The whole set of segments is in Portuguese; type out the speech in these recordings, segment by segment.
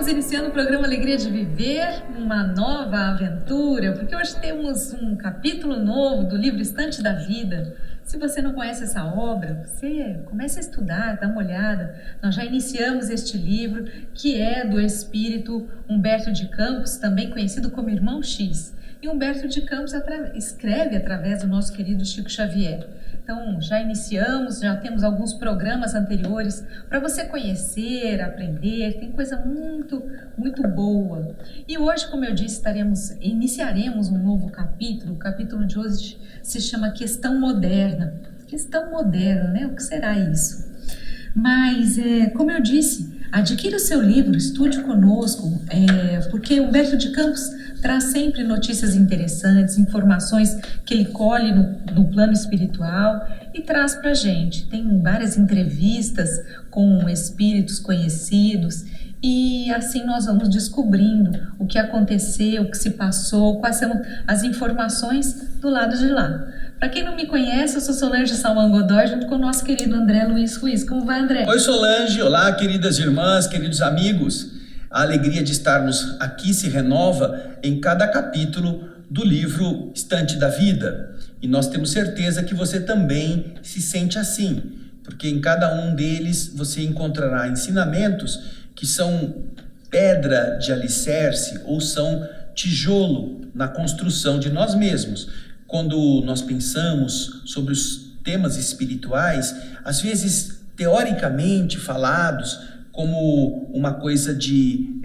Estamos iniciando o programa Alegria de Viver, uma nova aventura, porque hoje temos um capítulo novo do livro Estante da Vida. Se você não conhece essa obra, você comece a estudar, dá uma olhada. Nós já iniciamos este livro, que é do espírito Humberto de Campos, também conhecido como Irmão X. E Humberto de Campos escreve através do nosso querido Chico Xavier. Então, já iniciamos, já temos alguns programas anteriores para você conhecer, aprender, tem coisa muito boa. E hoje, como eu disse, iniciaremos um novo capítulo. O capítulo de hoje se chama Questão Moderna. Questão moderna, né? O que será isso? Mas, como eu disse, adquira o seu livro, estude conosco, porque Humberto de Campos traz sempre notícias interessantes, informações que ele colhe no plano espiritual e traz para a gente. Tem várias entrevistas com espíritos conhecidos e assim nós vamos descobrindo o que aconteceu, o que se passou, quais são as informações do lado de lá. Para quem não me conhece, eu sou Solange Salman Godoy, junto com o nosso querido André Luiz Ruiz. Como vai, André? Oi, Solange. Olá, queridas irmãs, queridos amigos. A alegria de estarmos aqui se renova em cada capítulo do livro Estante da Vida. E nós temos certeza que você também se sente assim, porque em cada um deles você encontrará ensinamentos que são pedra de alicerce ou são tijolo na construção de nós mesmos. Quando nós pensamos sobre os temas espirituais, às vezes teoricamente falados, como uma coisa de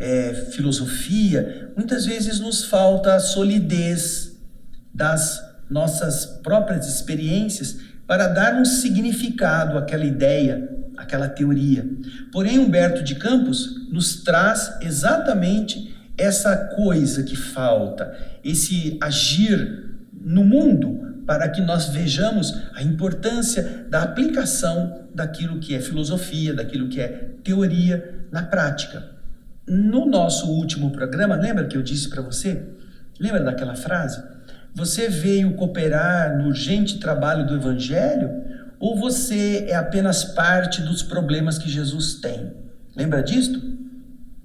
filosofia, muitas vezes nos falta a solidez das nossas próprias experiências para dar um significado àquela ideia, àquela teoria. Porém, Humberto de Campos nos traz exatamente essa coisa que falta, esse agir no mundo, para que nós vejamos a importância da aplicação daquilo que é filosofia, daquilo que é teoria na prática. No nosso último programa, lembra que eu disse para você? Lembra daquela frase? Você veio cooperar no urgente trabalho do Evangelho ou você é apenas parte dos problemas que Jesus tem? Lembra disto?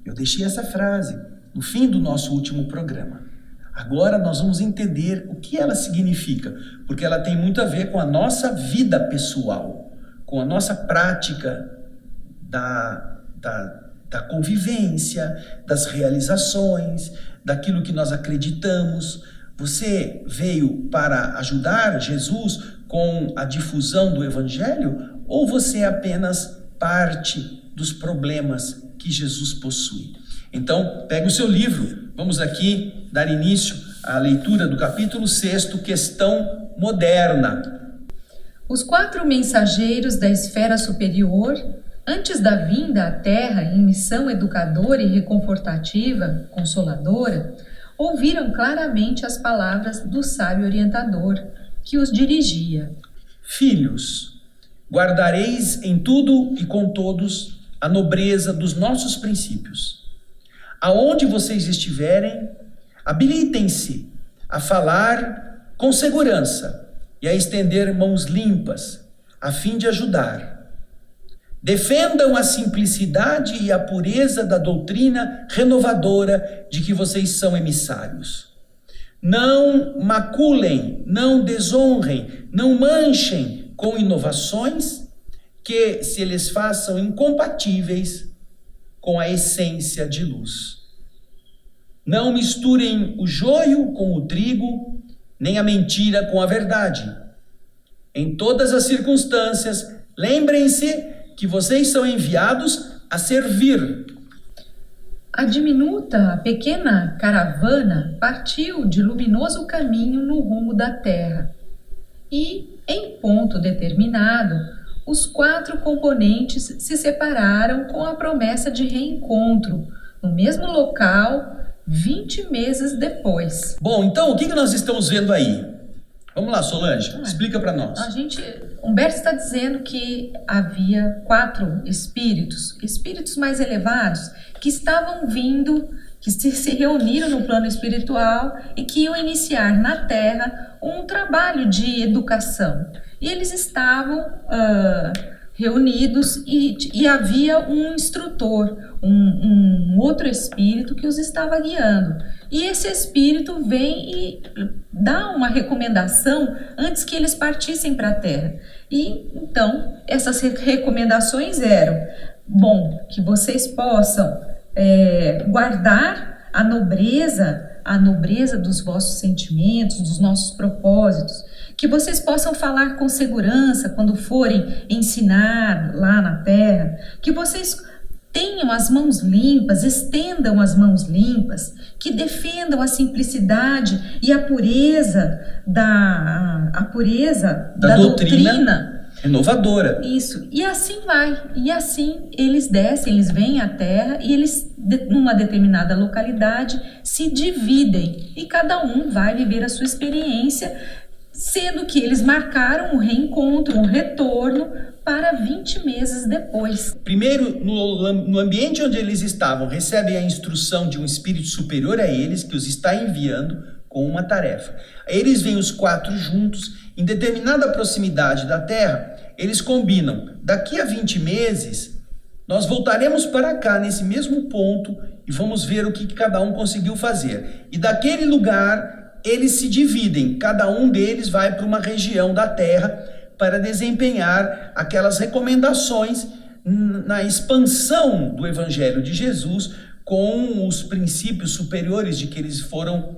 Eu deixei essa frase no fim do nosso último programa. Agora nós vamos entender o que ela significa, porque ela tem muito a ver com a nossa vida pessoal, com a nossa prática da convivência, das realizações, daquilo que nós acreditamos. Você veio para ajudar Jesus com a difusão do Evangelho ou você é apenas parte dos problemas que Jesus possui? Então, pega o seu livro, vamos aqui dar início à leitura do capítulo 6, Questão Moderna. Os 4 mensageiros da esfera superior, antes da vinda à Terra em missão educadora e reconfortativa, consoladora, ouviram claramente as palavras do sábio orientador, que os dirigia. Filhos, guardareis em tudo e com todos a nobreza dos nossos princípios. Aonde vocês estiverem, habilitem-se a falar com segurança e a estender mãos limpas, a fim de ajudar. Defendam a simplicidade e a pureza da doutrina renovadora de que vocês são emissários. Não maculem, não desonrem, não manchem com inovações que se lhes façam incompatíveis com a essência de luz. Não misturem o joio com o trigo, nem a mentira com a verdade. Em todas as circunstâncias, lembrem-se que vocês são enviados a servir. A diminuta, pequena caravana partiu de luminoso caminho no rumo da terra. E, em ponto determinado, os 4 componentes se separaram com a promessa de reencontro, no mesmo local, 20 meses depois. Bom, então o que nós estamos vendo aí? Vamos lá, Solange, explica para nós. Humberto está dizendo que havia 4 espíritos mais elevados, que estavam vindo, que se reuniram no plano espiritual e que iam iniciar na Terra um trabalho de educação. E eles estavam reunidos e havia um instrutor, um outro espírito que os estava guiando. E esse espírito vem e dá uma recomendação antes que eles partissem para a Terra. E então, essas recomendações eram: bom, que vocês possam guardar a nobreza dos vossos sentimentos, dos nossos propósitos, que vocês possam falar com segurança quando forem ensinar lá na Terra, que vocês tenham as mãos limpas, estendam as mãos limpas, que defendam a simplicidade e a pureza da doutrina renovadora. Isso, e assim vai, e assim eles descem, eles vêm à Terra e eles, numa determinada localidade, se dividem e cada um vai viver a sua experiência, sendo que eles marcaram um reencontro, um retorno para 20 meses depois. Primeiro, no ambiente onde eles estavam, recebem a instrução de um espírito superior a eles, que os está enviando com uma tarefa. Eles vêm os 4 juntos, em determinada proximidade da Terra, eles combinam: daqui a 20 meses, nós voltaremos para cá, nesse mesmo ponto, e vamos ver o que cada um conseguiu fazer. E daquele lugar, eles se dividem, cada um deles vai para uma região da Terra para desempenhar aquelas recomendações na expansão do Evangelho de Jesus com os princípios superiores de que eles foram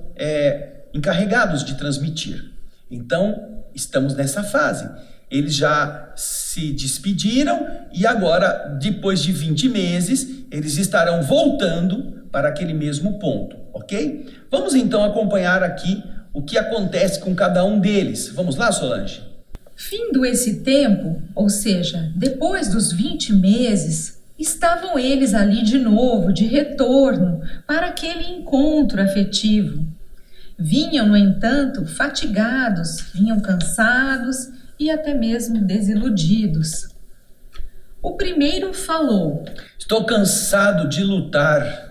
encarregados de transmitir. Então, estamos nessa fase. Eles já se despediram e agora, depois de 20 meses, eles estarão voltando para aquele mesmo ponto, ok? Vamos então acompanhar aqui o que acontece com cada um deles. Vamos lá, Solange? Findo esse tempo, ou seja, depois dos 20 meses, estavam eles ali de novo, de retorno, para aquele encontro afetivo. Vinham, no entanto, fatigados, vinham cansados e até mesmo desiludidos. O primeiro falou: estou cansado de lutar.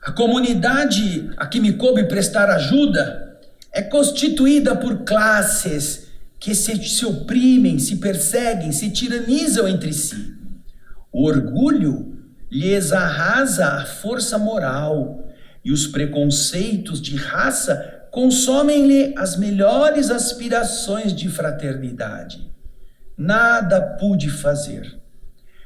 A comunidade a que me coube prestar ajuda é constituída por classes que se oprimem, se perseguem, se tiranizam entre si. O orgulho lhes arrasa a força moral e os preconceitos de raça consomem-lhe as melhores aspirações de fraternidade. Nada pude fazer.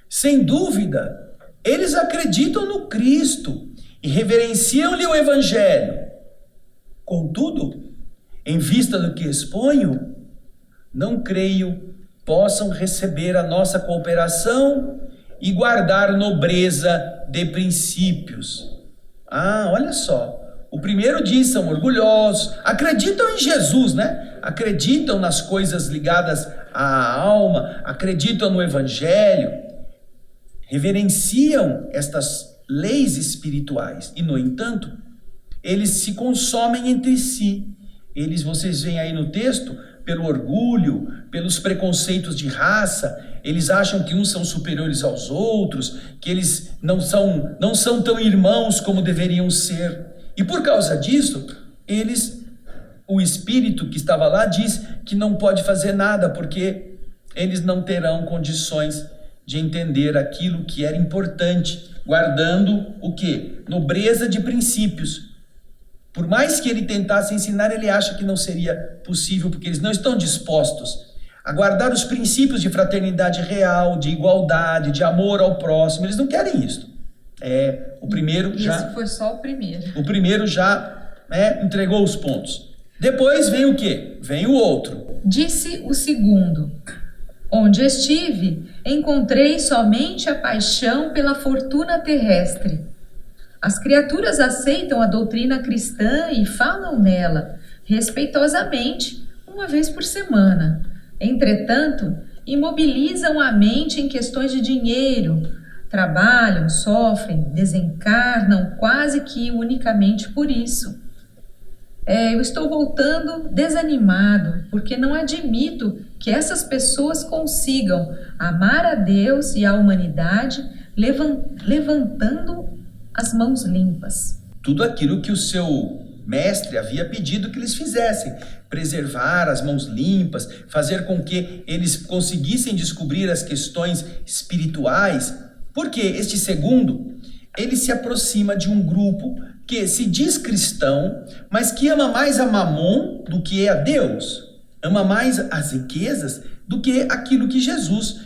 Sem dúvida, eles acreditam no Cristo e reverenciam-lhe o Evangelho. Contudo, em vista do que exponho, não creio possam receber a nossa cooperação e guardar nobreza de princípios. Olha só. O primeiro diz: são orgulhosos, acreditam em Jesus, né? Acreditam nas coisas ligadas à alma, acreditam no Evangelho, reverenciam estas leis espirituais e, no entanto, eles se consomem entre si. Vocês veem aí no texto, pelo orgulho, pelos preconceitos de raça, eles acham que uns são superiores aos outros, que eles não são tão irmãos como deveriam ser. E por causa disso, o espírito que estava lá diz que não pode fazer nada, porque eles não terão condições de entender aquilo que era importante, guardando o quê? Nobreza de princípios. Por mais que ele tentasse ensinar, ele acha que não seria possível, porque eles não estão dispostos a guardar os princípios de fraternidade real, de igualdade, de amor ao próximo. Eles não querem isso. O primeiro já... Isso foi só o primeiro. O primeiro já entregou os pontos. Depois vem o quê? Vem o outro. Disse o segundo: onde estive, encontrei somente a paixão pela fortuna terrestre. As criaturas aceitam a doutrina cristã e falam nela, respeitosamente, uma vez por semana. Entretanto, imobilizam a mente em questões de dinheiro, trabalham, sofrem, desencarnam quase que unicamente por isso. Eu estou voltando desanimado, porque não admito que essas pessoas consigam amar a Deus e a humanidade levantando as mãos limpas. Tudo aquilo que o seu mestre havia pedido que eles fizessem: preservar as mãos limpas, fazer com que eles conseguissem descobrir as questões espirituais. Porque este segundo, ele se aproxima de um grupo que se diz cristão, mas que ama mais a Mamon do que a Deus, ama mais as riquezas do que aquilo que Jesus,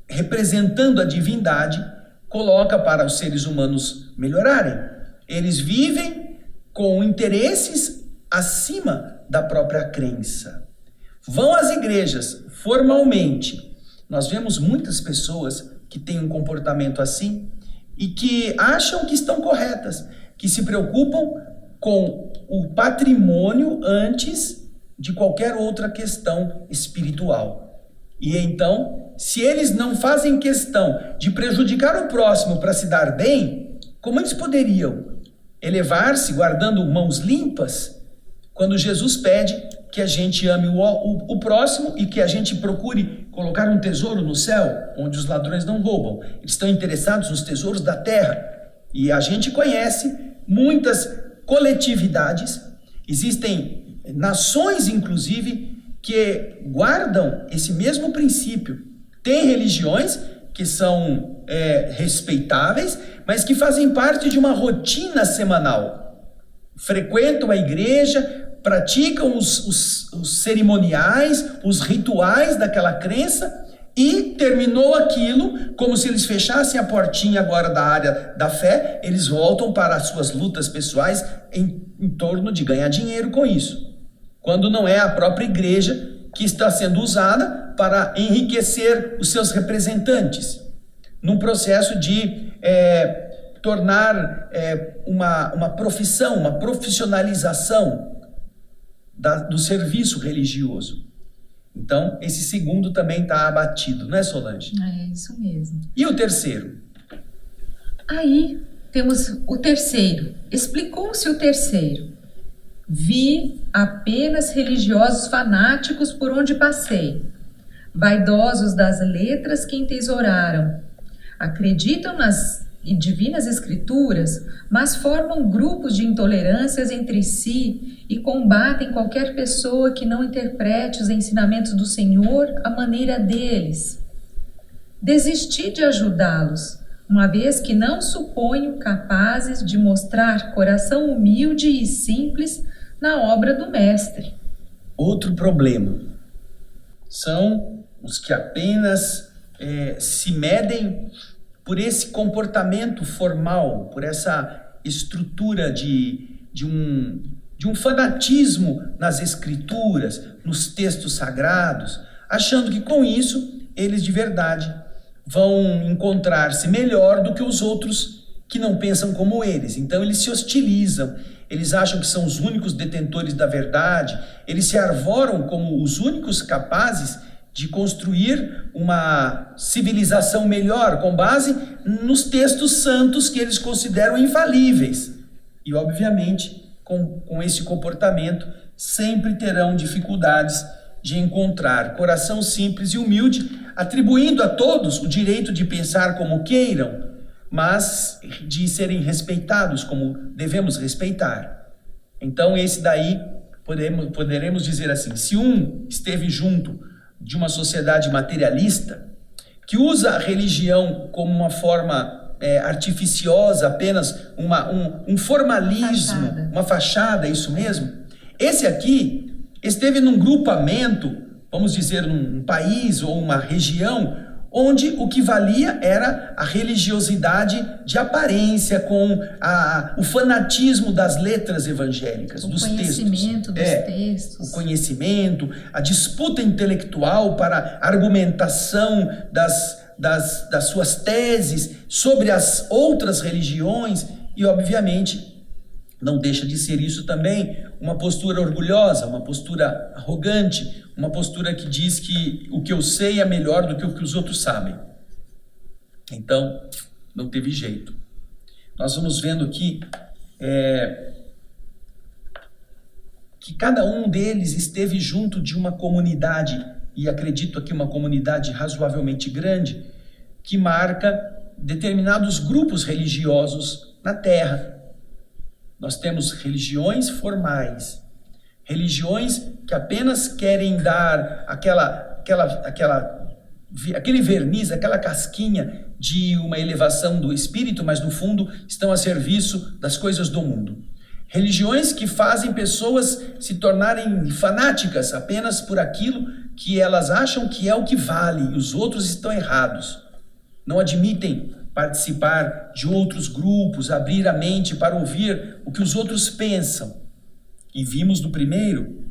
representando a divindade, coloca para os seres humanos melhorarem. Eles vivem com interesses acima da própria crença. Vão às igrejas formalmente. Nós vemos muitas pessoas que têm um comportamento assim e que acham que estão corretas, que se preocupam com o patrimônio antes de qualquer outra questão espiritual. E então, se eles não fazem questão de prejudicar o próximo para se dar bem, como eles poderiam elevar-se guardando mãos limpas, quando Jesus pede que a gente ame o próximo e que a gente procure colocar um tesouro no céu, onde os ladrões não roubam. Eles estão interessados nos tesouros da terra. E a gente conhece muitas coletividades, existem nações, inclusive, que guardam esse mesmo princípio. Tem religiões que são respeitáveis, mas que fazem parte de uma rotina semanal. Frequentam a igreja, praticam os cerimoniais, os rituais daquela crença e terminou aquilo, como se eles fechassem a portinha agora da área da fé, eles voltam para as suas lutas pessoais em torno de ganhar dinheiro com isso. Quando não é a própria igreja que está sendo usada para enriquecer os seus representantes, num processo de tornar uma profissão, uma profissionalização do serviço religioso. Então, esse segundo também está abatido, não é, Solange? É isso mesmo. E o terceiro? Aí temos o terceiro. Explicou-se o terceiro. Vi apenas religiosos fanáticos por onde passei, vaidosos das letras que entesouraram. Acreditam nas divinas escrituras, mas formam grupos de intolerâncias entre si e combatem qualquer pessoa que não interprete os ensinamentos do Senhor à maneira deles. Desisti de ajudá-los, uma vez que não suponho capazes de mostrar coração humilde e simples na obra do Mestre. Outro problema são os que apenas se medem por esse comportamento formal, por essa estrutura de um fanatismo nas escrituras, nos textos sagrados, achando que com isso eles de verdade vão encontrar-se melhor do que os outros que não pensam como eles. Então eles se hostilizam, eles acham que são os únicos detentores da verdade, eles se arvoram como os únicos capazes de construir uma civilização melhor com base nos textos santos que eles consideram infalíveis. E, obviamente, com esse comportamento, sempre terão dificuldades de encontrar coração simples e humilde, atribuindo a todos o direito de pensar como queiram, mas de serem respeitados como devemos respeitar. Então, esse daí, poderemos dizer assim, se um esteve junto de uma sociedade materialista, que usa a religião como uma forma artificiosa, apenas um formalismo, uma fachada, isso mesmo. Esse aqui esteve num grupamento, vamos dizer, num país ou uma região, onde o que valia era a religiosidade de aparência, com o fanatismo das letras evangélicas, dos textos. O conhecimento dos textos. O conhecimento, a disputa intelectual para argumentação das suas teses sobre as outras religiões e, obviamente, não deixa de ser isso também uma postura orgulhosa, uma postura arrogante, uma postura que diz que o que eu sei é melhor do que o que os outros sabem. Então, não teve jeito. Nós vamos vendo que cada um deles esteve junto de uma comunidade, e acredito aqui uma comunidade razoavelmente grande, que marca determinados grupos religiosos na Terra. Nós temos religiões formais, religiões que apenas querem dar aquele verniz, aquela casquinha de uma elevação do espírito, mas no fundo estão a serviço das coisas do mundo. Religiões que fazem pessoas se tornarem fanáticas apenas por aquilo que elas acham que é o que vale e os outros estão errados. Não admitem participar de outros grupos, abrir a mente para ouvir o que os outros pensam. E vimos no primeiro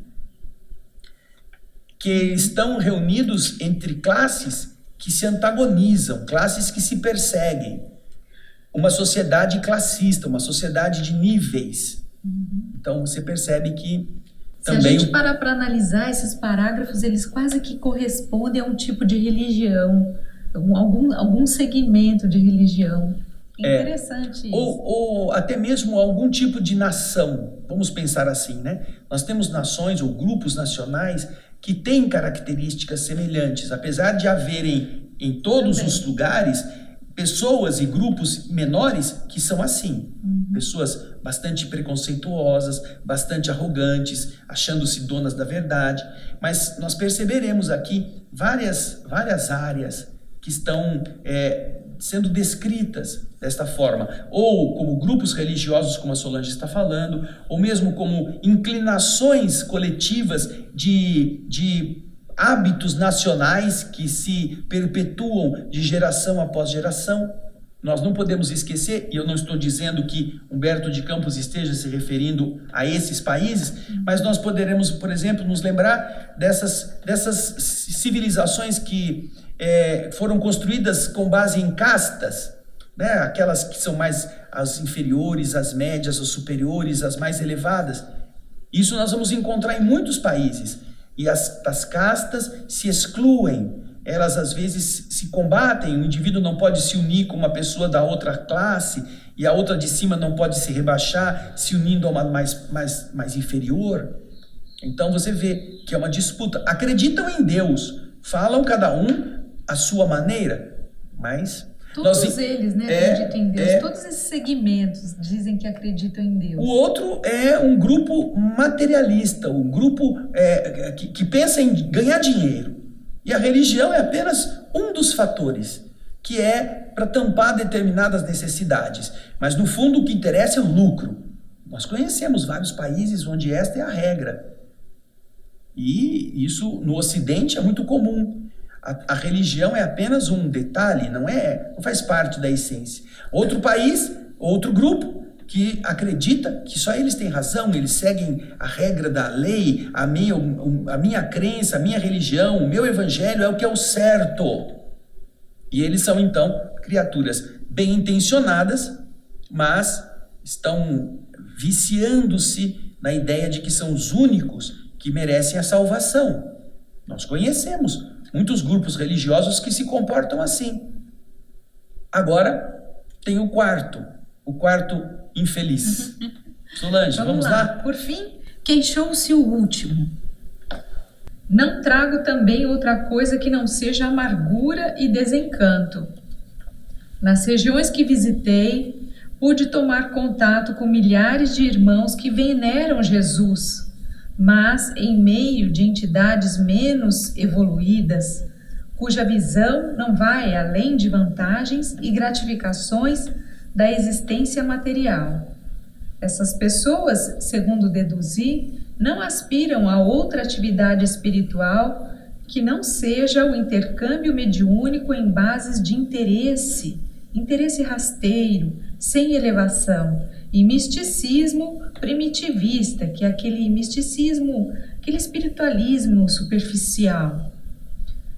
que estão reunidos entre classes que se antagonizam, classes que se perseguem. Uma sociedade classista, uma sociedade de níveis. Então você percebe que também... Se a gente parar para analisar esses parágrafos, eles quase que correspondem a um tipo de religião, algum segmento de religião. Interessante isso. Ou até mesmo algum tipo de nação, vamos pensar assim, né? Nós temos nações ou grupos nacionais que têm características semelhantes, apesar de haverem em todos os lugares pessoas e grupos menores que são assim. Pessoas bastante preconceituosas, bastante arrogantes, achando-se donas da verdade. Mas nós perceberemos aqui várias áreas que estão sendo descritas desta forma, ou como grupos religiosos, como a Solange está falando, ou mesmo como inclinações coletivas de hábitos nacionais que se perpetuam de geração após geração. Nós não podemos esquecer, e eu não estou dizendo que Humberto de Campos esteja se referindo a esses países, mas nós poderemos, por exemplo, nos lembrar dessas civilizações que foram construídas com base em castas, né? Aquelas que são mais as inferiores, as médias, as superiores, as mais elevadas. Isso nós vamos encontrar em muitos países. E as castas se excluem, elas às vezes se combatem, o indivíduo não pode se unir com uma pessoa da outra classe, e a outra de cima não pode se rebaixar, se unindo a uma mais inferior. Então você vê que é uma disputa. Acreditam em Deus, falam cada um a sua maneira, mas... Todos eles, né, acreditam em Deus. Todos esses segmentos dizem que acreditam em Deus. O outro é um grupo materialista, um grupo que pensa em ganhar dinheiro. E a religião é apenas um dos fatores, que é para tampar determinadas necessidades. Mas, no fundo, o que interessa é o lucro. Nós conhecemos vários países onde esta é a regra. E isso, no Ocidente, é muito comum. A religião é apenas um detalhe, não faz parte da essência. Outro país, outro grupo que acredita que só eles têm razão, eles seguem a regra da lei, a minha crença, a minha religião, o meu evangelho é o que é o certo. E eles são, então, criaturas bem intencionadas, mas estão viciando-se na ideia de que são os únicos que merecem a salvação. Nós conhecemos muitos grupos religiosos que se comportam assim. Agora, tem o quarto infeliz. Solange, vamos lá? Por fim, queixou-se o último. Não trago também outra coisa que não seja amargura e desencanto. Nas regiões que visitei, pude tomar contato com milhares de irmãos que veneram Jesus, mas em meio de entidades menos evoluídas, cuja visão não vai além de vantagens e gratificações da existência material. Essas pessoas, segundo deduzi, não aspiram a outra atividade espiritual que não seja o intercâmbio mediúnico em bases de interesse rasteiro, sem elevação, e misticismo primitivista, que é aquele misticismo, aquele espiritualismo superficial.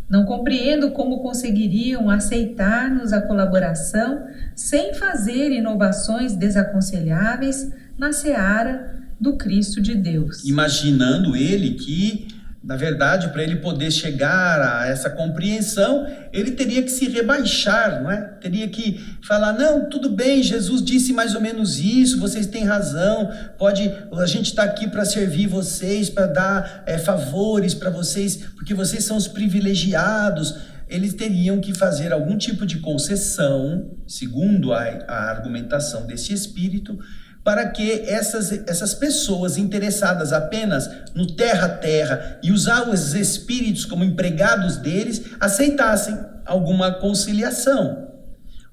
Não compreendo como conseguiriam aceitar-nos a colaboração sem fazer inovações desaconselháveis na seara do Cristo de Deus. Imaginando ele que, na verdade, para ele poder chegar a essa compreensão, ele teria que se rebaixar, não é? Teria que falar, não, tudo bem, Jesus disse mais ou menos isso, vocês têm razão, a gente está aqui para servir vocês, para dar favores para vocês, porque vocês são os privilegiados. Eles teriam que fazer algum tipo de concessão, segundo a argumentação desse espírito, para que essas pessoas interessadas apenas no terra-terra e usar os espíritos como empregados deles, aceitassem alguma conciliação.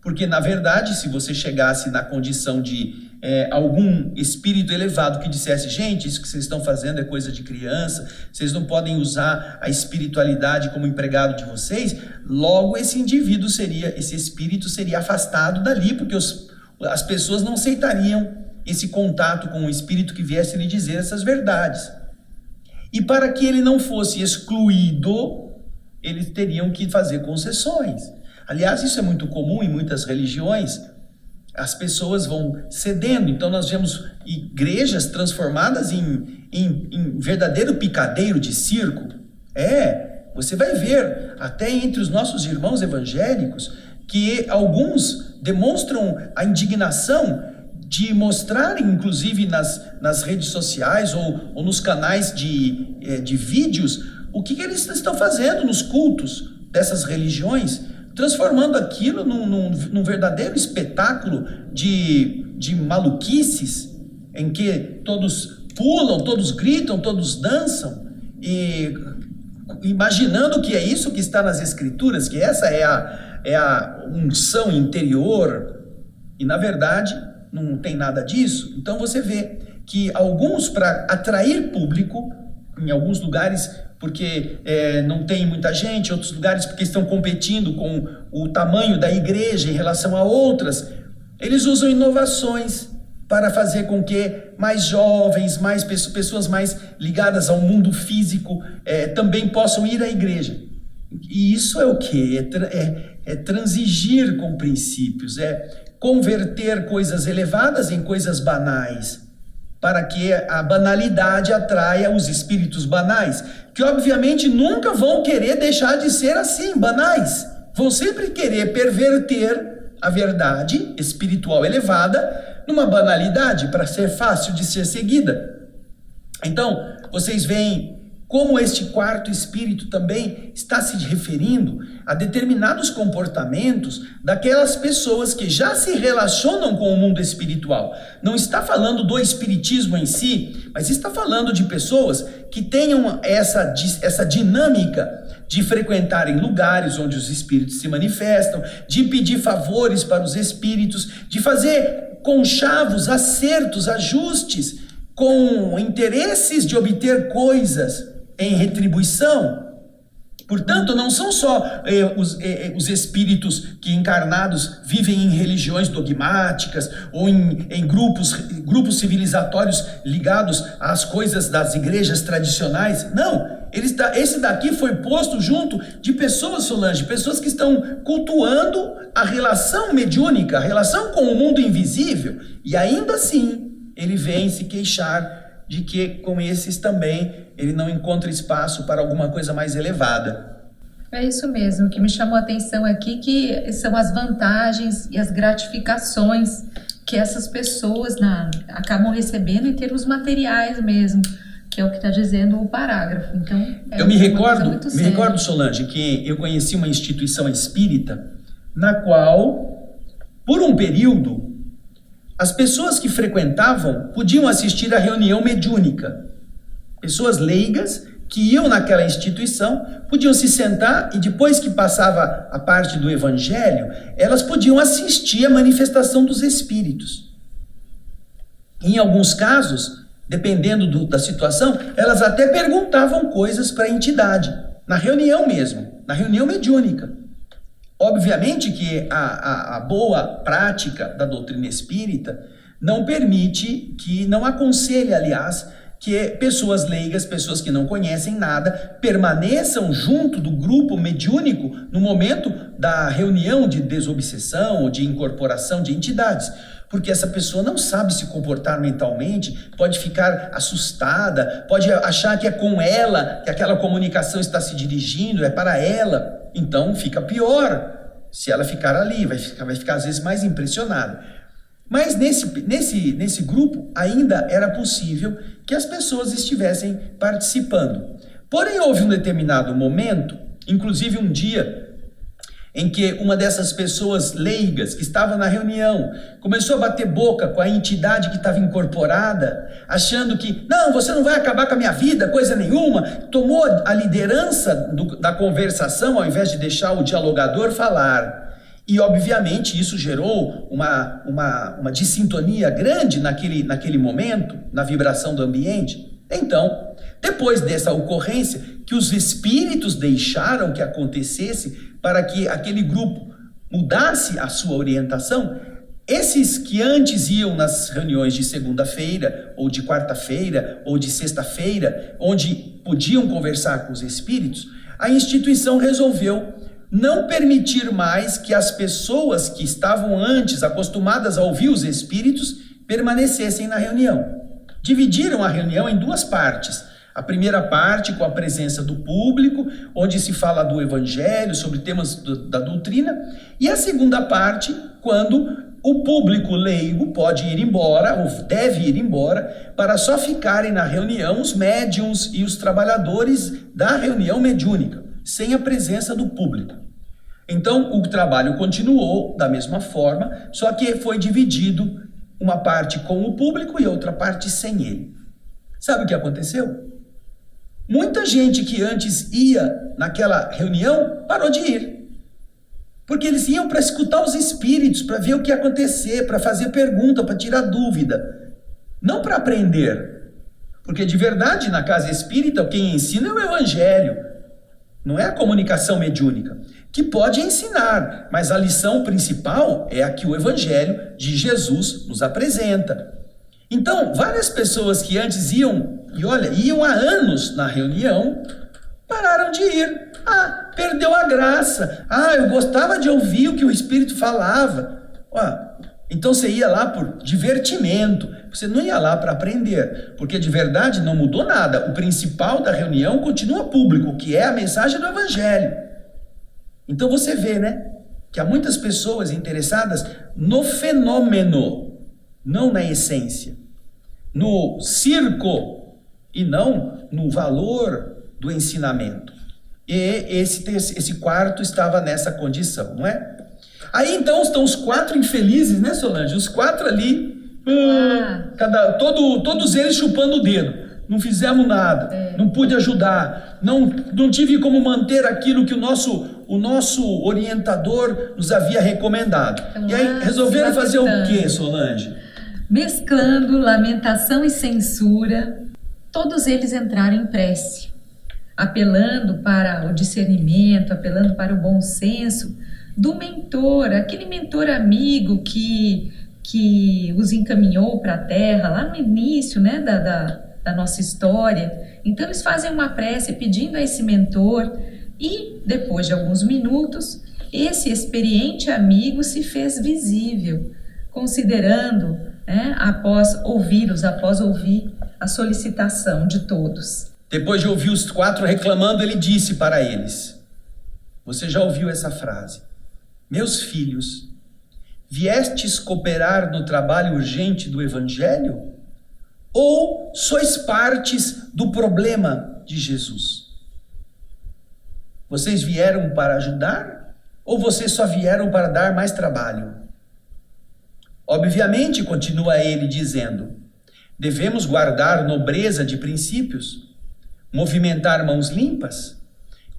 Porque, na verdade, se você chegasse na condição de algum espírito elevado que dissesse, gente, isso que vocês estão fazendo é coisa de criança, vocês não podem usar a espiritualidade como empregado de vocês, logo esse espírito seria afastado dali, porque as pessoas não aceitariam esse contato com o espírito que viesse lhe dizer essas verdades. E para que ele não fosse excluído, eles teriam que fazer concessões. Aliás, isso é muito comum em muitas religiões. As pessoas vão cedendo. Então nós vemos igrejas transformadas em verdadeiro picadeiro de circo. Você vai ver até entre os nossos irmãos evangélicos que alguns demonstram a indignação de mostrarem, inclusive nas redes sociais ou nos canais de vídeos, o que eles estão fazendo nos cultos dessas religiões, transformando aquilo num verdadeiro espetáculo de maluquices, em que todos pulam, todos gritam, todos dançam, e imaginando que é isso que está nas Escrituras, que essa é a unção interior, e na verdade não tem nada disso. Então você vê que alguns, para atrair público, em alguns lugares porque não tem muita gente, outros lugares porque estão competindo com o tamanho da igreja em relação a outras, eles usam inovações para fazer com que mais jovens, mais pessoas mais ligadas ao mundo físico também possam ir à igreja. E isso é o quê? É transigir com princípios, converter coisas elevadas em coisas banais, para que a banalidade atraia os espíritos banais, que obviamente nunca vão querer deixar de ser assim, banais. Vão sempre querer perverter a verdade espiritual elevada numa banalidade, para ser fácil de ser seguida. Então, vocês veem como este quarto espírito também está se referindo a determinados comportamentos daquelas pessoas que já se relacionam com o mundo espiritual. Não está falando do espiritismo em si, mas está falando de pessoas que tenham essa dinâmica de frequentarem lugares onde os espíritos se manifestam, de pedir favores para os espíritos, de fazer conchavos, acertos, ajustes, com interesses de obter coisas em retribuição. Portanto, não são só os espíritos que encarnados vivem em religiões dogmáticas ou em grupos civilizatórios ligados às coisas das igrejas tradicionais. Não, esse daqui foi posto junto de pessoas, Solange, pessoas que estão cultuando a relação mediúnica, a relação com o mundo invisível, e ainda assim ele vem se queixar de que com esses também ele não encontra espaço para alguma coisa mais elevada. É isso mesmo, o que me chamou a atenção aqui que são as vantagens e as gratificações que essas pessoas acabam recebendo em termos materiais mesmo, que é o que está dizendo o parágrafo. Então, eu me recordo, Solange, que eu conheci uma instituição espírita na qual, por um período, as pessoas que frequentavam podiam assistir à reunião mediúnica. Pessoas leigas que iam naquela instituição podiam se sentar e depois que passava a parte do evangelho, elas podiam assistir à manifestação dos espíritos. Em alguns casos, dependendo da situação, elas até perguntavam coisas para a entidade, na reunião mesmo, na reunião mediúnica. Obviamente que a boa prática da doutrina espírita não permite, não aconselha, aliás, que pessoas leigas, pessoas que não conhecem nada, permaneçam junto do grupo mediúnico no momento da reunião de desobsessão ou de incorporação de entidades, porque essa pessoa não sabe se comportar mentalmente, pode ficar assustada, pode achar que é com ela que aquela comunicação está se dirigindo, é para ela. Então fica pior se ela ficar ali, vai ficar às vezes mais impressionada. Mas nesse grupo ainda era possível que as pessoas estivessem participando. Porém, houve um determinado momento, inclusive um dia, em que uma dessas pessoas leigas que estava na reunião começou a bater boca com a entidade que estava incorporada, achando que, não, você não vai acabar com a minha vida, coisa nenhuma, tomou a liderança da conversação ao invés de deixar o dialogador falar. E, obviamente, isso gerou uma dissintonia grande naquele momento, na vibração do ambiente. Então, depois dessa ocorrência, que os espíritos deixaram que acontecesse para que aquele grupo mudasse a sua orientação, esses que antes iam nas reuniões de segunda-feira, ou de quarta-feira, ou de sexta-feira, onde podiam conversar com os espíritos, a instituição resolveu não permitir mais que as pessoas que estavam antes acostumadas a ouvir os espíritos permanecessem na reunião. Dividiram a reunião em duas partes. A primeira parte com a presença do público, onde se fala do evangelho, sobre temas da doutrina, e a segunda parte quando o público leigo pode ir embora, ou deve ir embora, para só ficarem na reunião os médiuns e os trabalhadores da reunião mediúnica, sem a presença do público. Então, o trabalho continuou da mesma forma, só que foi dividido uma parte com o público e outra parte sem ele. Sabe o que aconteceu? Muita gente que antes ia naquela reunião parou de ir. Porque eles iam para escutar os espíritos, para ver o que ia acontecer, para fazer pergunta, para tirar dúvida. Não para aprender. Porque de verdade, na casa espírita, quem ensina é o evangelho. Não é a comunicação mediúnica, que pode ensinar, mas a lição principal é a que o evangelho de Jesus nos apresenta. Então, várias pessoas que antes iam há anos na reunião, pararam de ir. Perdeu a graça. Eu gostava de ouvir o que o Espírito falava. Então você ia lá por divertimento. Você não ia lá para aprender, porque de verdade não mudou nada. O principal da reunião continua público, que é a mensagem do Evangelho. Então você vê, né, que há muitas pessoas interessadas no fenômeno, não na essência. No circo e não no valor do ensinamento. E esse quarto estava nessa condição, não é? Aí então estão os quatro infelizes, né, Solange? Os quatro ali, todos eles chupando o dedo. Não fizemos nada, não pude ajudar, não tive como manter aquilo que o nosso orientador nos havia recomendado. Então, e aí resolveram fazer o quê, Solange? Mesclando lamentação e censura, todos eles entraram em prece, apelando para o discernimento, apelando para o bom senso do mentor, aquele mentor amigo que os encaminhou para a Terra, lá no início, né, da nossa história. Então eles fazem uma prece pedindo a esse mentor e, depois de alguns minutos, esse experiente amigo se fez visível, considerando, né, após ouvir a solicitação de todos. Depois de ouvir os quatro reclamando, ele disse para eles: você já ouviu essa frase? Meus filhos, viestes cooperar no trabalho urgente do Evangelho? Ou sois partes do problema de Jesus? Vocês vieram para ajudar? Ou vocês só vieram para dar mais trabalho? Obviamente, continua ele dizendo, devemos guardar nobreza de princípios, movimentar mãos limpas,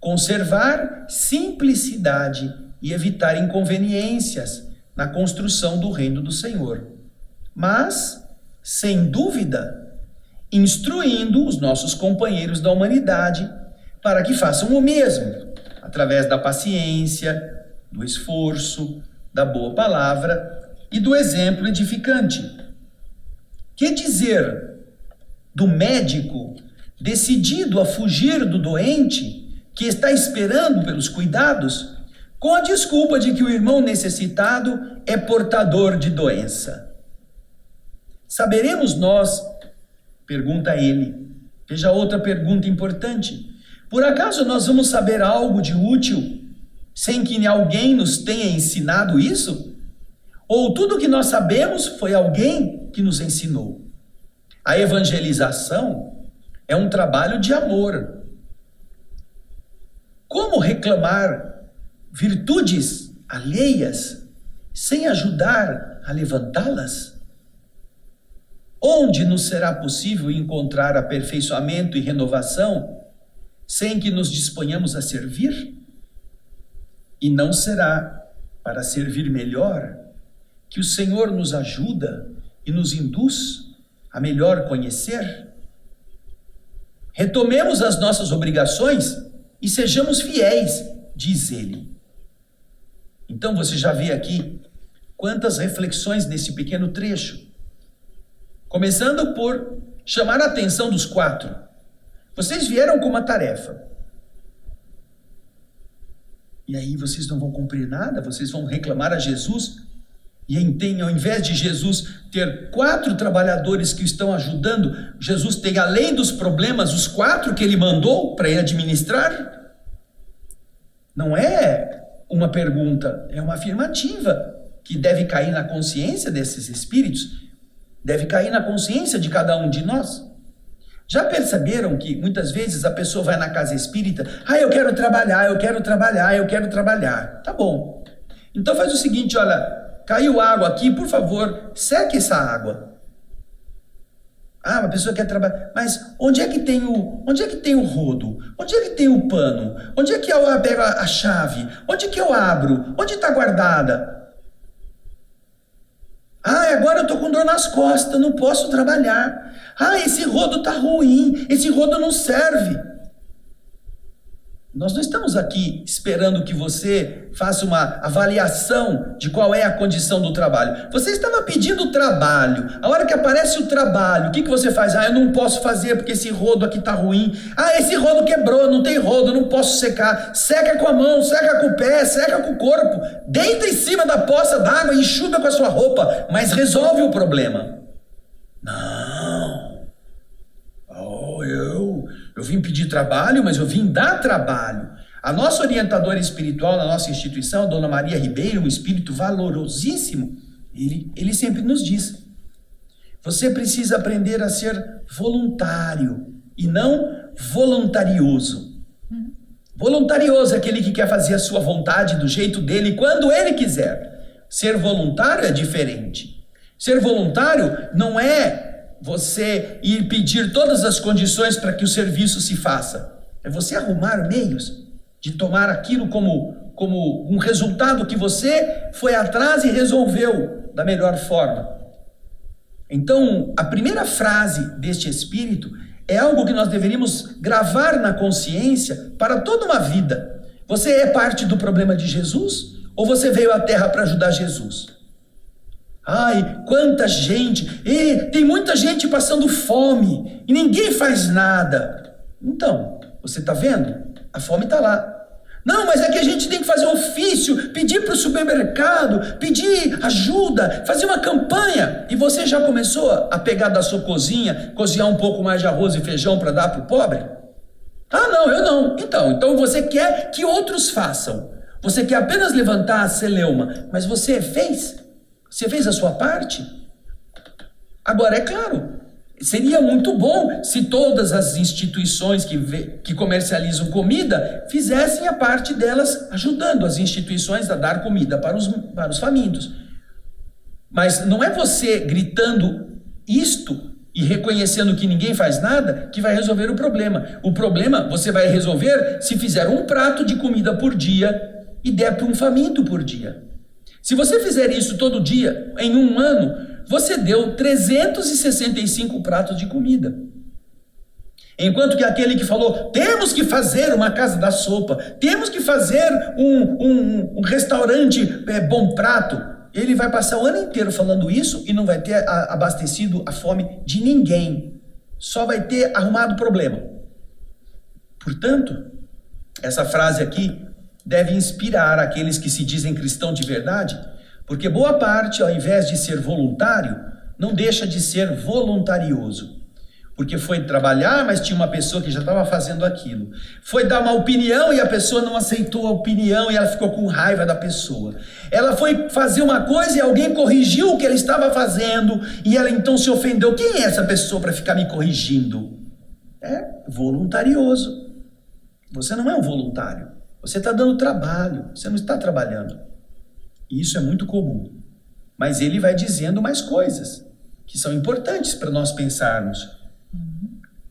conservar simplicidade e evitar inconveniências na construção do reino do Senhor. Mas, sem dúvida, instruindo os nossos companheiros da humanidade para que façam o mesmo, através da paciência, do esforço, da boa palavra e do exemplo edificante. Que dizer do médico decidido a fugir do doente que está esperando pelos cuidados, com a desculpa de que o irmão necessitado é portador de doença? Saberemos nós, pergunta ele, veja outra pergunta importante, por acaso nós vamos saber algo de útil sem que alguém nos tenha ensinado isso? Ou tudo que nós sabemos foi alguém que nos ensinou? A evangelização é um trabalho de amor. Como reclamar virtudes alheias sem ajudar a levantá-las? Onde nos será possível encontrar aperfeiçoamento e renovação sem que nos disponhamos a servir? E não será para servir melhor, que o Senhor nos ajuda e nos induz a melhor conhecer? Retomemos as nossas obrigações e sejamos fiéis, diz ele. Então você já vê aqui quantas reflexões nesse pequeno trecho. Começando por chamar a atenção dos 4. Vocês vieram com uma tarefa. E aí vocês não vão cumprir nada, vocês vão reclamar a Jesus. E ao invés de Jesus ter 4 trabalhadores que estão ajudando, Jesus tem, além dos problemas, os 4 que ele mandou para ele administrar? Não é uma pergunta, é uma afirmativa que deve cair na consciência desses espíritos, deve cair na consciência de cada um de nós. Já perceberam que muitas vezes a pessoa vai na casa espírita, eu quero trabalhar, eu quero trabalhar, eu quero trabalhar. Tá bom. Então faz o seguinte, olha, caiu água aqui, por favor, seque essa água. Uma pessoa quer trabalhar, mas onde é que tem o rodo? Onde é que tem o pano? Onde é que eu pego a chave? Onde é que eu abro? Onde está guardada? Agora eu estou com dor nas costas, não posso trabalhar. Esse rodo está ruim, esse rodo não serve. Nós não estamos aqui esperando que você faça uma avaliação de qual é a condição do trabalho. Você estava pedindo trabalho. A hora que aparece o trabalho, o que você faz? Eu não posso fazer porque esse rodo aqui está ruim. Esse rodo quebrou, não tem rodo, não posso secar. Seca com a mão, seca com o pé, seca com o corpo. Deita em cima da poça d'água e enxuga com a sua roupa, mas resolve o problema. Não. Eu vim pedir trabalho, mas eu vim dar trabalho. A nossa orientadora espiritual na nossa instituição, a Dona Maria Ribeiro, um espírito valorosíssimo, ele sempre nos diz: você precisa aprender a ser voluntário e não voluntarioso. Voluntarioso é aquele que quer fazer a sua vontade do jeito dele, quando ele quiser. Ser voluntário é diferente. Ser voluntário não é você ir pedir todas as condições para que o serviço se faça. É você arrumar meios de tomar aquilo como um resultado que você foi atrás e resolveu da melhor forma. Então, a primeira frase deste Espírito é algo que nós deveríamos gravar na consciência para toda uma vida. Você é parte do problema de Jesus ou você veio à Terra para ajudar Jesus? Quanta gente, tem muita gente passando fome e ninguém faz nada. Então, você está vendo? A fome está lá. Não, mas é que a gente tem que fazer ofício, pedir para o supermercado, pedir ajuda, fazer uma campanha. E você já começou a pegar da sua cozinha, cozinhar um pouco mais de arroz e feijão para dar para o pobre? Não, eu não. Então você quer que outros façam. Você quer apenas levantar a celeuma, mas você fez? Você fez a sua parte? Agora, é claro, seria muito bom se todas as instituições que comercializam comida fizessem a parte delas, ajudando as instituições a dar comida para os famintos. Mas não é você gritando isto e reconhecendo que ninguém faz nada que vai resolver o problema. O problema você vai resolver se fizer um prato de comida por dia e der para um faminto por dia. Se você fizer isso todo dia, em um ano, você deu 365 pratos de comida. Enquanto que aquele que falou, temos que fazer uma casa da sopa, temos que fazer um restaurante bom prato, ele vai passar o ano inteiro falando isso e não vai ter abastecido a fome de ninguém. Só vai ter arrumado problema. Portanto, essa frase aqui deve inspirar aqueles que se dizem cristãos de verdade, porque boa parte, ao invés de ser voluntário, não deixa de ser voluntarioso. Porque foi trabalhar, mas tinha uma pessoa que já estava fazendo aquilo. Foi dar uma opinião e a pessoa não aceitou a opinião e ela ficou com raiva da pessoa. Ela foi fazer uma coisa e alguém corrigiu o que ela estava fazendo e ela então se ofendeu. Quem é essa pessoa para ficar me corrigindo? É voluntarioso. Você não é um voluntário. Você está dando trabalho, você não está trabalhando. E isso é muito comum. Mas ele vai dizendo mais coisas que são importantes para nós pensarmos.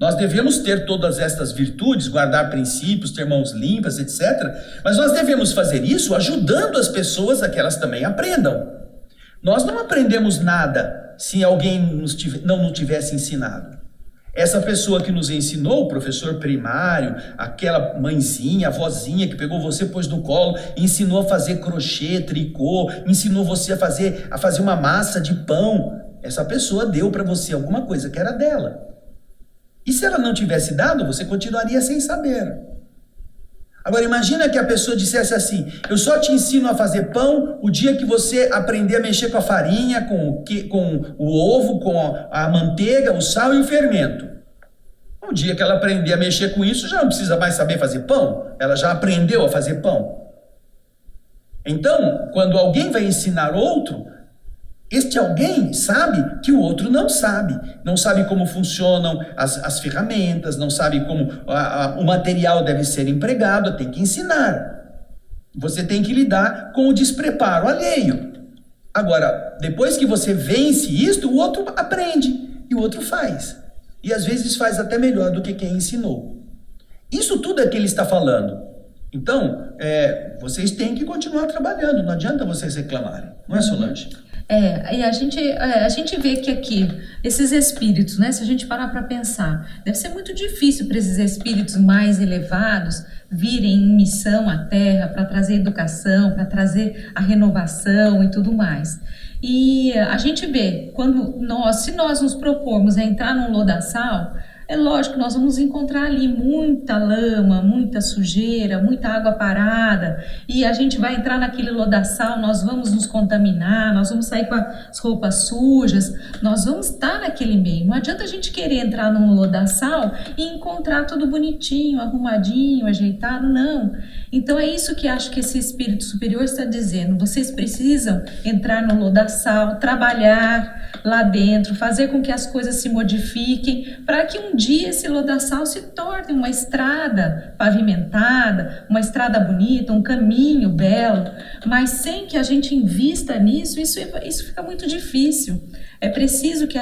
Nós devemos ter todas estas virtudes, guardar princípios, ter mãos limpas, etc. Mas nós devemos fazer isso ajudando as pessoas a que elas também aprendam. Nós não aprendemos nada se alguém não nos tivesse ensinado. Essa pessoa que nos ensinou, o professor primário, aquela mãezinha, avózinha que pegou você, pôs no colo, ensinou a fazer crochê, tricô, ensinou você a fazer uma massa de pão. Essa pessoa deu para você alguma coisa que era dela. E se ela não tivesse dado, você continuaria sem saber. Agora imagina que a pessoa dissesse assim: eu só te ensino a fazer pão o dia que você aprender a mexer com a farinha, com o ovo, com a manteiga, o sal e o fermento. O dia que ela aprender a mexer com isso, já não precisa mais saber fazer pão. Ela já aprendeu a fazer pão. Então, quando alguém vai ensinar outro, este alguém sabe que o outro não sabe. Não sabe como funcionam as ferramentas, não sabe como o material deve ser empregado, tem que ensinar. Você tem que lidar com o despreparo alheio. Agora, depois que você vence isto, o outro aprende e o outro faz. E às vezes faz até melhor do que quem ensinou. Isso tudo é que ele está falando. Então, vocês têm que continuar trabalhando, não adianta vocês reclamarem. Não é, Solange? E a gente vê que aqui, esses espíritos, né, se a gente parar para pensar, deve ser muito difícil para esses espíritos mais elevados virem em missão à Terra para trazer educação, para trazer a renovação e tudo mais. E a gente vê, se nós nos propormos a entrar num lodaçal, é lógico que nós vamos encontrar ali muita lama, muita sujeira, muita água parada, e a gente vai entrar naquele lodaçal, nós vamos nos contaminar, nós vamos sair com as roupas sujas, nós vamos estar naquele meio. Não adianta a gente querer entrar num lodaçal e encontrar tudo bonitinho, arrumadinho, ajeitado, não. Então é isso que acho que esse espírito superior está dizendo. Vocês precisam entrar no lodaçal, trabalhar lá dentro, fazer com que as coisas se modifiquem, para que um dia esse lodaçal se torne uma estrada pavimentada, uma estrada bonita, um caminho belo, mas sem que a gente invista nisso, isso fica muito difícil. É preciso que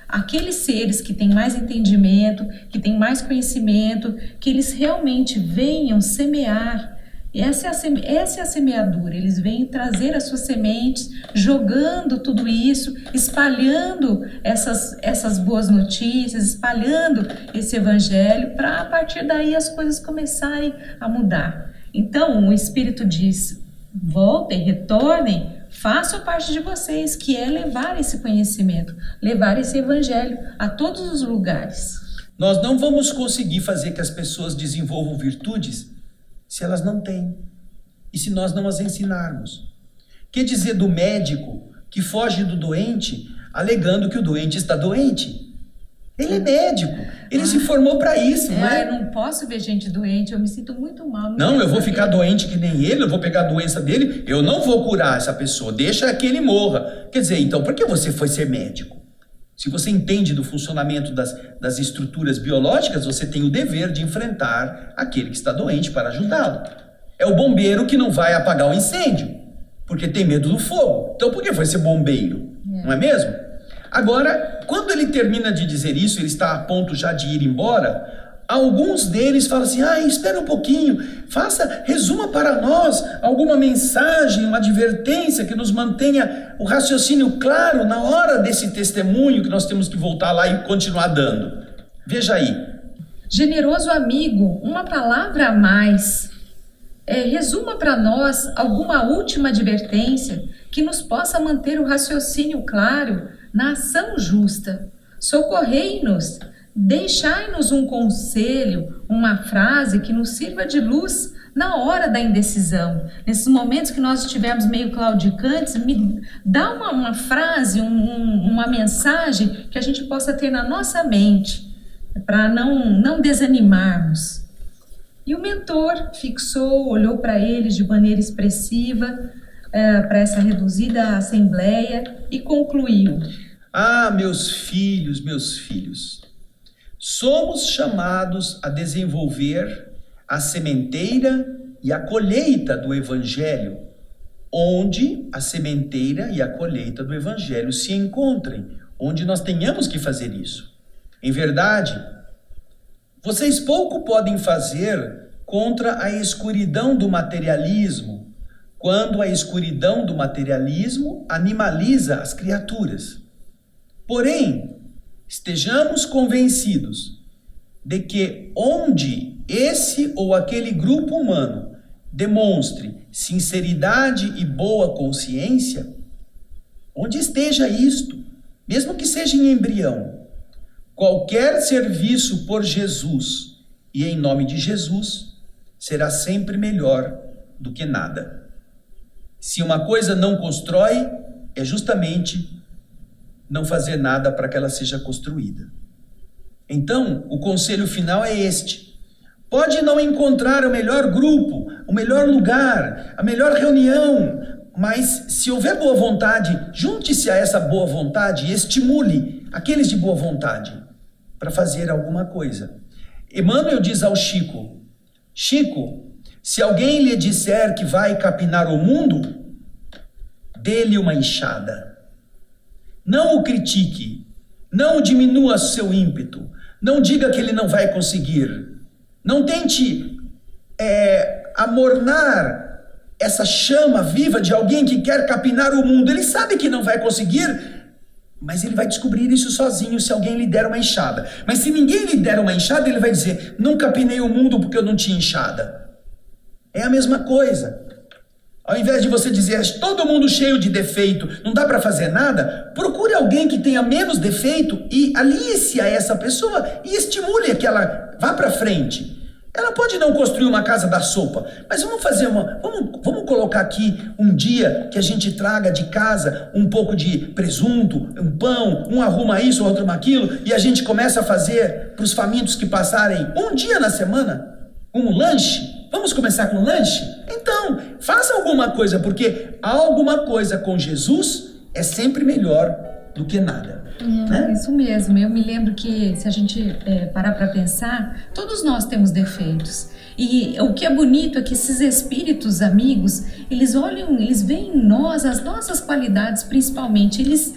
aqueles seres que têm mais entendimento, que têm mais conhecimento, que eles realmente venham semear. Essa é a semeadura, eles vêm trazer as suas sementes, jogando tudo isso, espalhando essas boas notícias, espalhando esse evangelho, para a partir daí as coisas começarem a mudar. Então o Espírito diz: voltem, retornem, façam parte de vocês, que é levar esse conhecimento, levar esse evangelho a todos os lugares. Nós não vamos conseguir fazer que as pessoas desenvolvam virtudes se elas não têm, e se nós não as ensinarmos. Que dizer do médico que foge do doente, alegando que o doente está doente? Ele é médico, ele se formou para isso, não é? Eu não posso ver gente doente, eu me sinto muito mal. Não, eu vou ficar doente que nem ele, eu vou pegar a doença dele, eu não vou curar essa pessoa, deixa que ele morra. Quer dizer, então, por que você foi ser médico? Se você entende do funcionamento das estruturas biológicas, você tem o dever de enfrentar aquele que está doente para ajudá-lo. É o bombeiro que não vai apagar o incêndio, porque tem medo do fogo. Então por que foi ser bombeiro? Não é mesmo? Agora, quando ele termina de dizer isso, ele está a ponto já de ir embora, alguns deles falam assim: espera um pouquinho, resuma para nós alguma mensagem, uma advertência que nos mantenha o raciocínio claro na hora desse testemunho que nós temos que voltar lá e continuar dando. Veja aí. Generoso amigo, uma palavra a mais. Resuma para nós alguma última advertência que nos possa manter o raciocínio claro na ação justa. Socorrei-nos. Deixai-nos um conselho, uma frase que nos sirva de luz na hora da indecisão. Nesses momentos que nós estivermos meio claudicantes, me dá uma frase, uma mensagem que a gente possa ter na nossa mente, para não desanimarmos. E o mentor fixou, olhou para eles de maneira expressiva, para essa reduzida assembleia, e concluiu: meus filhos, somos chamados a desenvolver a sementeira e a colheita do Evangelho, onde a sementeira e a colheita do Evangelho se encontrem, onde nós tenhamos que fazer isso. Em verdade, Vocês pouco podem fazer contra a escuridão do materialismo, quando a escuridão do materialismo animaliza as criaturas. Porém, estejamos convencidos de que onde esse ou aquele grupo humano demonstre sinceridade e boa consciência, onde esteja isto, mesmo que seja em embrião, qualquer serviço por Jesus e em nome de Jesus será sempre melhor do que nada. Se uma coisa não constrói, é justamente não fazer nada para que ela seja construída. Então, o conselho final é este: pode não encontrar o melhor grupo, o melhor lugar, a melhor reunião, mas se houver boa vontade, junte-se a essa boa vontade e estimule aqueles de boa vontade para fazer alguma coisa. Emmanuel diz ao Chico: Chico, se alguém lhe disser que vai capinar o mundo, dê-lhe uma enxada. Não o critique, não diminua seu ímpeto, não diga que ele não vai conseguir. Não tente amornar essa chama viva de alguém que quer capinar o mundo. Ele sabe que não vai conseguir, mas ele vai descobrir isso sozinho se alguém lhe der uma enxada. Mas se ninguém lhe der uma enxada, ele vai dizer: não capinei o mundo porque eu não tinha enxada. É a mesma coisa. Ao invés de você dizer, todo mundo cheio de defeito, não dá para fazer nada, procure alguém que tenha menos defeito e alie-se a essa pessoa e estimule que ela vá para frente. Ela pode não construir uma casa da sopa, mas vamos colocar aqui um dia que a gente traga de casa um pouco de presunto, um pão, um arruma isso, outro arruma aquilo, e a gente começa a fazer para os famintos que passarem um dia na semana, um lanche. Vamos começar com o lanche? Então, faça alguma coisa, porque alguma coisa com Jesus é sempre melhor do que nada. Né? Isso mesmo. Eu me lembro que, se a gente parar para pensar, todos nós temos defeitos. E o que é bonito é que esses espíritos amigos, eles olham, eles veem em nós as nossas qualidades, principalmente. Eles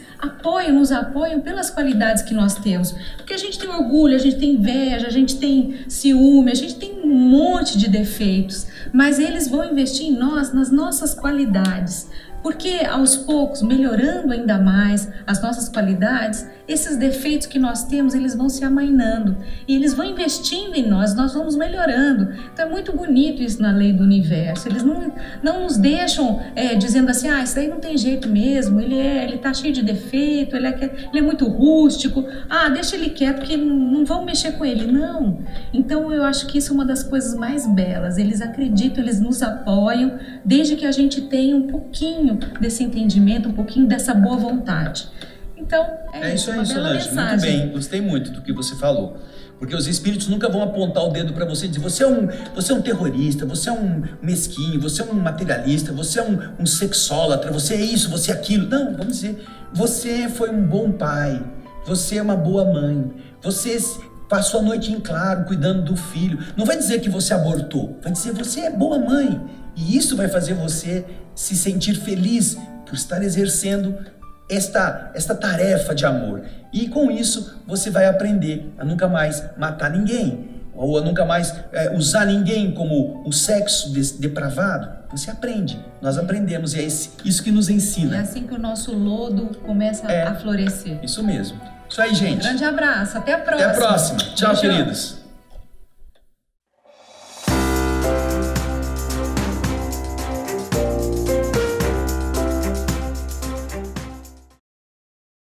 nos apoiam pelas qualidades que nós temos. Porque a gente tem orgulho, a gente tem inveja, a gente tem ciúme, a gente tem um monte de defeitos. Mas eles vão investir em nós, nas nossas qualidades. Porque aos poucos, melhorando ainda mais as nossas qualidades, esses defeitos que nós temos, eles vão se amainando. E eles vão investindo em nós vamos melhorando. Então é muito bonito isso na lei do universo. Eles não nos deixam dizendo assim, isso daí não tem jeito mesmo, ele tá cheio de defeito, ele é muito rústico, deixa ele quieto porque não vão mexer com ele. Não. Então eu acho que isso é uma das coisas mais belas. Eles acreditam, eles nos apoiam, desde que a gente tenha um pouquinho desse entendimento, um pouquinho dessa boa vontade. Então, é isso aí, Solange. Muito bem, gostei muito do que você falou. Porque os espíritos nunca vão apontar o dedo para você e dizer, você é um terrorista, você é um mesquinho, você é um materialista, você é um sexólatra, você é isso, você é aquilo. Não, vamos dizer, você foi um bom pai, você é uma boa mãe, você passou a noite em claro cuidando do filho. Não vai dizer que você abortou, vai dizer você é boa mãe. E isso vai fazer você se sentir feliz por estar exercendo esta tarefa de amor. E com isso você vai aprender a nunca mais matar ninguém, ou a nunca mais usar ninguém como o sexo depravado. Você aprende, nós aprendemos, e é isso que nos ensina. É assim que o nosso lodo começa a florescer. Isso mesmo. Isso aí, gente. Um grande abraço, até a próxima. Até a próxima. Tchau, queridos.